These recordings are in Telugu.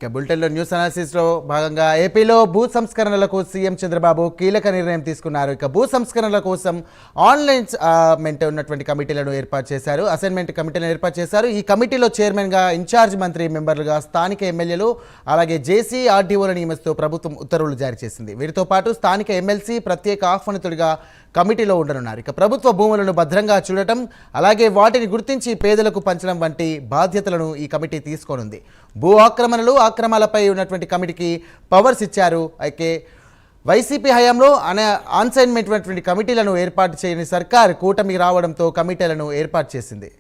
ఇక బులెటిన్లో న్యూస్ అనాలిసిస్లో భాగంగా ఏపీలో భూ సంస్కరణలకు సీఎం చంద్రబాబు కీలక నిర్ణయం తీసుకున్నారు. ఇక భూ సంస్కరణల కోసం ఆన్లైన్ ఉన్నటువంటి కమిటీలను ఏర్పాటు చేశారు. అసైన్మెంట్ కమిటీలను ఏర్పాటు చేశారు. ఈ కమిటీలో చైర్మన్గా ఇన్ఛార్జ్ మంత్రి మెంబర్లుగా స్థానిక ఎమ్మెల్యేలు అలాగే జేసీ ఆర్డీఓలను నియమిస్తూ ప్రభుత్వం ఉత్తర్వులు జారీ చేసింది. వీరితో పాటు స్థానిక ఎమ్మెల్సీ ప్రత్యేక ఆహ్వానితుడిగా కమిటీలో ఉండనున్నారు. ఇక ప్రభుత్వ భూములను భద్రంగా చూడటం అలాగే వాటిని గుర్తించి పేదలకు పంచడం వంటి బాధ్యతలను ఈ కమిటీ తీసుకోనుంది. భూ ఆక్రమణలు ఆక్రమణలపై ఉన్నటువంటి కమిటీకి పవర్స్ ఇచ్చారు. అయితే వైసీపీ హయాంలో అన్సైన్మెంట్ కమిటీలను ఏర్పాటు చేయని సర్కార్ కూటమి రావడంతో కమిటీలను ఏర్పాటు చేసింది.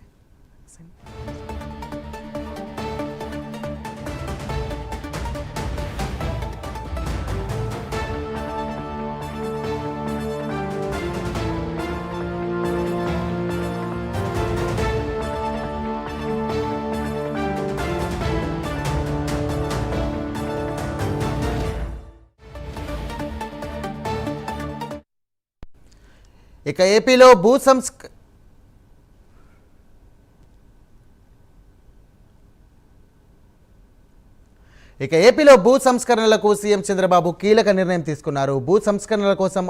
ఇక ఏపీలో భూ సంస్కరణలకు సీఎం చంద్రబాబు కీలక నిర్ణయం తీసుకున్నారు. భూ సంస్కరణల కోసం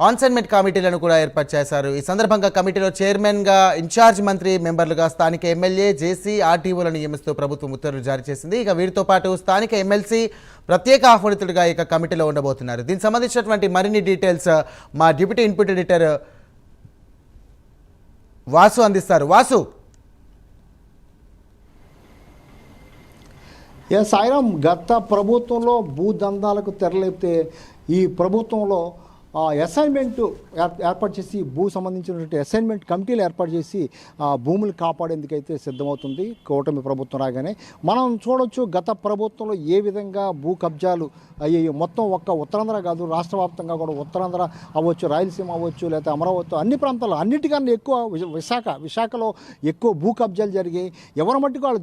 అసైన్మెంట్ కమిటీలను కూడా ఏర్పాటు చేశారు. ఈ సందర్భంగా కమిటీలో చైర్మన్గా ఇన్ఛార్జ్ మంత్రి మెంబర్లుగా స్థానిక ఎమ్మెల్యే జేసీ ఆర్టీఓలను నియమిస్తూ ప్రభుత్వం ఉత్తర్వులు జారీ చేసింది. ఇక వీరితో పాటు స్థానిక ఎమ్మెల్సీ ప్రత్యేక ఆహ్వానితుడిగా ఇక కమిటీలో ఉండబోతున్నారు. దీనికి సంబంధించినటువంటి మరిన్ని డీటెయిల్స్ మా డిప్యూటీ ఇన్పుట్ ఎడిటర్ వాసు అందిస్తారు. వాసు, సాయిరాం, గత ప్రభుత్వంలో భూదందాలకు తెరలేపితే ఈ ప్రభుత్వంలో అసైన్మెంట్ ఏర్పాటు చేసి భూ సంబంధించినటువంటి అసైన్మెంట్ కమిటీలు ఏర్పాటు చేసి భూములు కాపాడేందుకైతే సిద్ధమవుతుంది కూటమి ప్రభుత్వం రాగానే. మనం చూడొచ్చు గత ప్రభుత్వంలో ఏ విధంగా భూ కబ్జాలు అయ్యాయి. మొత్తం ఒక్క ఉత్తరాంధ్ర కాదు, రాష్ట్ర వ్యాప్తంగా కూడా ఉత్తరాంధ్ర అవ్వచ్చు, రాయలసీమ అవ్వచ్చు, లేకపోతే అమరావతి, అన్ని ప్రాంతాల్లో అన్నిటికన్నా ఎక్కువ విశాఖలో ఎక్కువ భూ కబ్జాలు జరిగాయి. ఎవరి మట్టుకు వాళ్ళు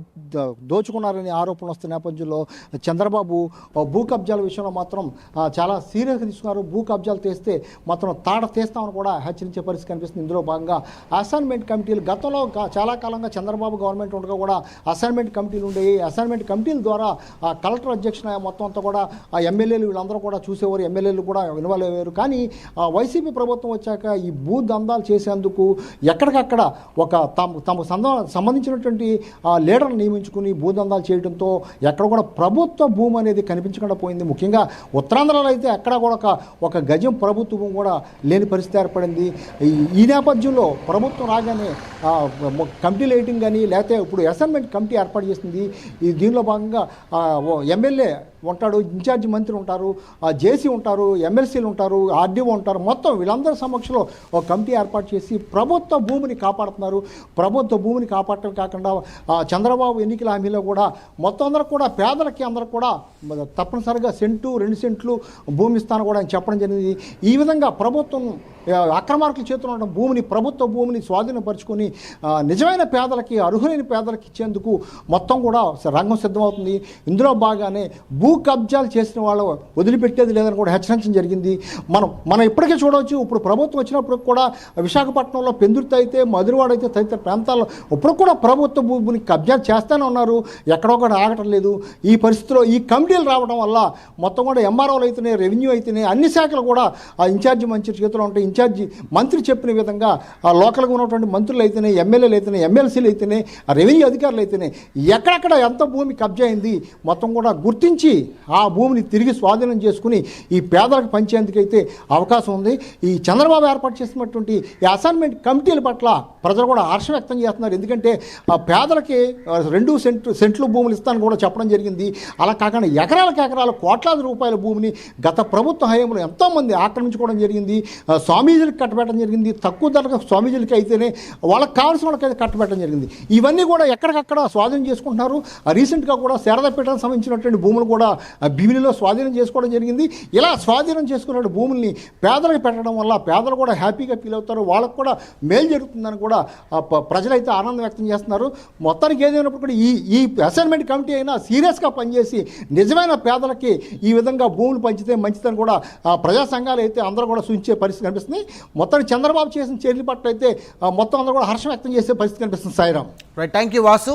దోచుకున్నారని ఆరోపణలు వస్తున్న నేపథ్యంలో చంద్రబాబు భూ కబ్జాల విషయంలో మాత్రం చాలా సీరియస్గా తీసుకున్నారు. భూ కబ్జాలు చేస్తే మొత్తం తాడ తీస్తామని కూడా హెచ్చరించే పరిస్థితి కనిపిస్తుంది. ఇందులో భాగంగా అసైన్మెంట్ కమిటీలు గతంలో చాలా కాలంగా చంద్రబాబు గవర్నమెంట్ ఉండగా కూడా అసైన్మెంట్ కమిటీలు ఉండేవి. అసైన్మెంట్ కమిటీల ద్వారా కలెక్టర్ అధ్యక్షున మొత్తం అంతా కూడా ఎమ్మెల్యేలు వీళ్ళందరూ కూడా చూసేవారు, ఎమ్మెల్యేలు కూడా ఇన్వాల్వ్ అయ్యారు. కానీ వైసీపీ ప్రభుత్వం వచ్చాక ఈ భూ దందాలు చేసేందుకు ఎక్కడికక్కడ ఒక తమ సంబంధించినటువంటి లీడర్ని నియమించుకుని భూదందాలు చేయడంతో ఎక్కడ కూడా ప్రభుత్వ భూమి అనేది కనిపించకుండా పోయింది. ముఖ్యంగా ఉత్తరాంధ్రలో అయితే ఎక్కడ కూడా ఒక గజం ప్రభుత్వం కూడా లేని పరిస్థితి ఏర్పడింది. ఈ నేపథ్యంలో ప్రభుత్వం రాగానే కమిటీలు వేయటం కానీ లేకపోతే ఇప్పుడు అసైన్మెంట్ కమిటీ ఏర్పాటు చేసింది. దీనిలో భాగంగా ఎమ్మెల్యే ఉంటాడు, ఇన్ఛార్జి మంత్రి ఉంటారు, జేసీ ఉంటారు, ఎమ్మెల్సీలు ఉంటారు, ఆర్డీఓ ఉంటారు. మొత్తం వీళ్ళందరి సమక్షంలో ఒక కమిటీ ఏర్పాటు చేసి ప్రభుత్వ భూమిని కాపాడుతున్నారు. ప్రభుత్వ భూమిని కాపాడటం కాకుండా చంద్రబాబు ఎన్నికల హామీలో కూడా మొత్తం అందరూ కూడా పేదలకి అందరూ కూడా తప్పనిసరిగా 2 సెంట్లు భూమి ఇస్తాను కూడా అని చెప్పడం జరిగింది. ఈ విధంగా ప్రభుత్వం అక్రమార్కుల చేతుల్లో ఉన్న భూమిని, ప్రభుత్వ భూమిని స్వాధీనపరుచుకొని నిజమైన పేదలకి, అర్హులైన పేదలకి ఇచ్చేందుకు మొత్తం కూడా రంగం సిద్ధమవుతుంది. ఇందులో బాగానే భూ కబ్జాలు చేసిన వాళ్ళు వదిలిపెట్టేది లేదని కూడా హెచ్చరించడం జరిగింది. మనం ఇప్పటికే చూడవచ్చు. ఇప్పుడు ప్రభుత్వం వచ్చినప్పుడు కూడా విశాఖపట్నంలో పెందుర్తి అయితే, మధురవాడ అయితే తదితర ప్రాంతాల్లో ఇప్పుడు కూడా ప్రభుత్వ భూమిని కబ్జా చేస్తూనే ఉన్నారు. ఎక్కడో కూడా ఆగటం లేదు. ఈ పరిస్థితిలో ఈ కమిటీలు రావడం వల్ల మొత్తం కూడా ఎంఆర్ఓలు అయితేనే, రెవెన్యూ అయితేనే అన్ని శాఖలు కూడా ఇన్ఛార్జి మంత్రి చేతిలో ఉంటాయి. ఇన్ఛార్జి మంత్రి చెప్పిన విధంగా లోకల్గా ఉన్నటువంటి మంత్రులు అయితేనే, ఎమ్మెల్యేలు అయితేనే, ఎమ్మెల్సీలు అయితేనే, రెవెన్యూ అధికారులు అయితేనే ఎక్కడెక్కడ ఎంత భూమి కబ్జా అయింది మొత్తం కూడా గుర్తించి ఆ భూమిని తిరిగి స్వాధీనం చేసుకుని ఈ పేదలకు పంచేందుకైతే అవకాశం ఉంది. ఈ చంద్రబాబు ఏర్పాటు చేసినటువంటి ఈ అసైన్మెంట్ కమిటీల పట్ల ప్రజలు కూడా హర్షం వ్యక్తం చేస్తున్నారు. ఎందుకంటే పేదలకి 2 సెంట్లు భూములు ఇస్తానని కూడా చెప్పడం జరిగింది. అలా కాకుండా ఎకరాల కోట్లాది రూపాయల భూమిని గత ప్రభుత్వ హయాంలో ఎంతోమంది ఆక్రమించుకోవడం జరిగింది. స్వామీజీలకు కట్టబెట్టడం జరిగింది. తక్కువ ధరకు స్వామీజీలకి అయితేనే వాళ్ళకి కావాల్సిన వాళ్ళకైతే కట్టబెట్టడం జరిగింది. ఇవన్నీ కూడా ఎక్కడికక్కడ స్వాధీనం చేసుకుంటున్నారు. రీసెంట్గా కూడా శారదాపేటకు సంబంధించినటువంటి భూములు కూడా భీమిలిలో స్వాధీనం చేసుకోవడం జరిగింది. ఇలా స్వాధీనం చేసుకున్న భూముల్ని పేదలకు పెట్టడం వల్ల పేదలు కూడా హ్యాపీగా ఫీల్ అవుతారు. వాళ్ళకు కూడా మేలు జరుగుతుందని కూడా ప్రజలైతే ఆనందం వ్యక్తం చేస్తున్నారు. మొత్తానికి ఏదైనప్పుడు కూడా ఈ అసైన్మెంట్ కమిటీ అయినా సీరియస్గా పనిచేసి నిజమైన పేదలకి ఈ విధంగా భూములు పంచితే మంచిదని కూడా ప్రజా సంఘాలు అయితే అందరూ కూడా సూచించే పరిస్థితి కనిపిస్తుంది. మొత్తానికి చంద్రబాబు చేసిన చర్యల పట్ల అయితే మొత్తం అందరూ కూడా హర్షం వ్యక్తం చేసే పరిస్థితి కనిపిస్తుంది. Sairam. Right, thank you Vasu.